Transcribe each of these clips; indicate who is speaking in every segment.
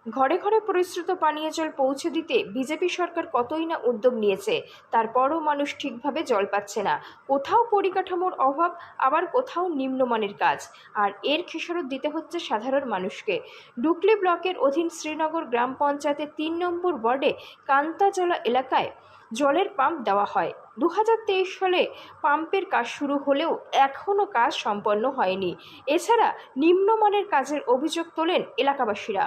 Speaker 1: ঘরে ঘরে পরিশ্রুত পানীয় জল পৌঁছে দিতে বিজেপি সরকার কতই না উদ্যোগ নিয়েছে, তারপরও মানুষ ঠিকভাবে জল পাচ্ছে না। কোথাও পরিকাঠামোর অভাব, আবার কোথাও নিম্নমানের কাজ, আর এর খেসারত দিতে হচ্ছে সাধারণ মানুষকে। ডুকলি ব্লকের অধীন শ্রীনগর গ্রাম পঞ্চায়েতের ৩ নম্বর ওয়ার্ডে কান্তাজলা এলাকায় জলের পাম্প দেওয়া হয়। 2023 সালে পাম্পের কাজ শুরু হলেও এখনও কাজ সম্পন্ন হয়নি। এছাড়া নিম্নমানের কাজের অভিযোগ তোলেন এলাকাবাসীরা।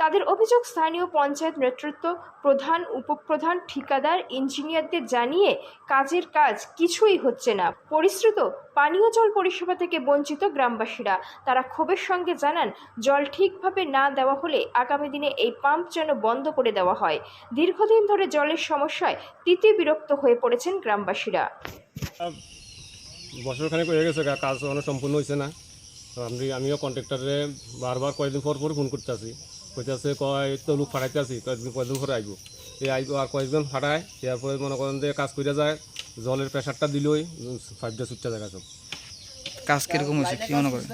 Speaker 1: তাদের অভিযোগ, স্থানীয় পঞ্চায়েত নেতৃত্ব, প্রধান, উপপ্রধান, ঠিকাদার, ইঞ্জিনিয়ারদের জানিয়ে কাজের কাজ কিছুই হচ্ছে না। পরিশ্রুত পানীয় জল পরিষেবা থেকে বঞ্চিত গ্রামবাসীরা। তারা ক্ষোভের সঙ্গে জানান, জল ঠিকভাবে না দেওয়া হলে আগামী দিনে এই পাম্প যেন বন্ধ করে দেওয়া হয়। দীর্ঘদিন ধরে জলের সমস্যায় তিতিবিরক্ত হয়ে পড়েছেন গ্রামবাসীরা।
Speaker 2: বছরখানেক হয়ে গেছে, কাজ মানে সম্পূর্ণ হয়েছে না। তো আমিও কন্ট্রাক্টরে বারবার কয়েকদিন পর ফোন করতে আসি, কইতেছে কয় তো লোক ফাটাইতে আসি, কয়েকদিন পরে আইব। এই আইব আর কয়েকদিন ফাটায়, এরপরে মনে করেন যে কাজ করে যায়, জলের প্রেশারটা দিলেই ফাইভটা ছুটতে যায় সব।
Speaker 3: কাজ কিরকম হয়েছে কি মনে করেন?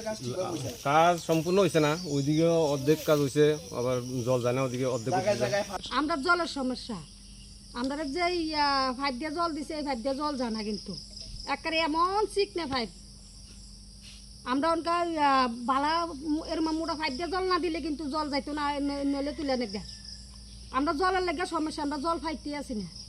Speaker 2: কাজ সম্পূর্ণ হয়েছে না, ওইদিকে অর্ধেক কাজ হয়েছে, আবার জল যায় না, ওইদিকে অর্ধেক।
Speaker 4: আমরা জলের সমস্যা, আমরা যে পাইপ দিয়ে জল দিছে, এই পাইপ দিয়ে জল জানা কিন্তু একেবারে এমন চিকনে পাইপ। আমরা ওনকার বালা এরম মোটা পাইপ দিয়ে জল না দিলে কিন্তু জল যাইতো না, নইলে তুলে নেগে। আমরা জলের লেগে সমস্যা, আমরা জল পাইতে আছি না।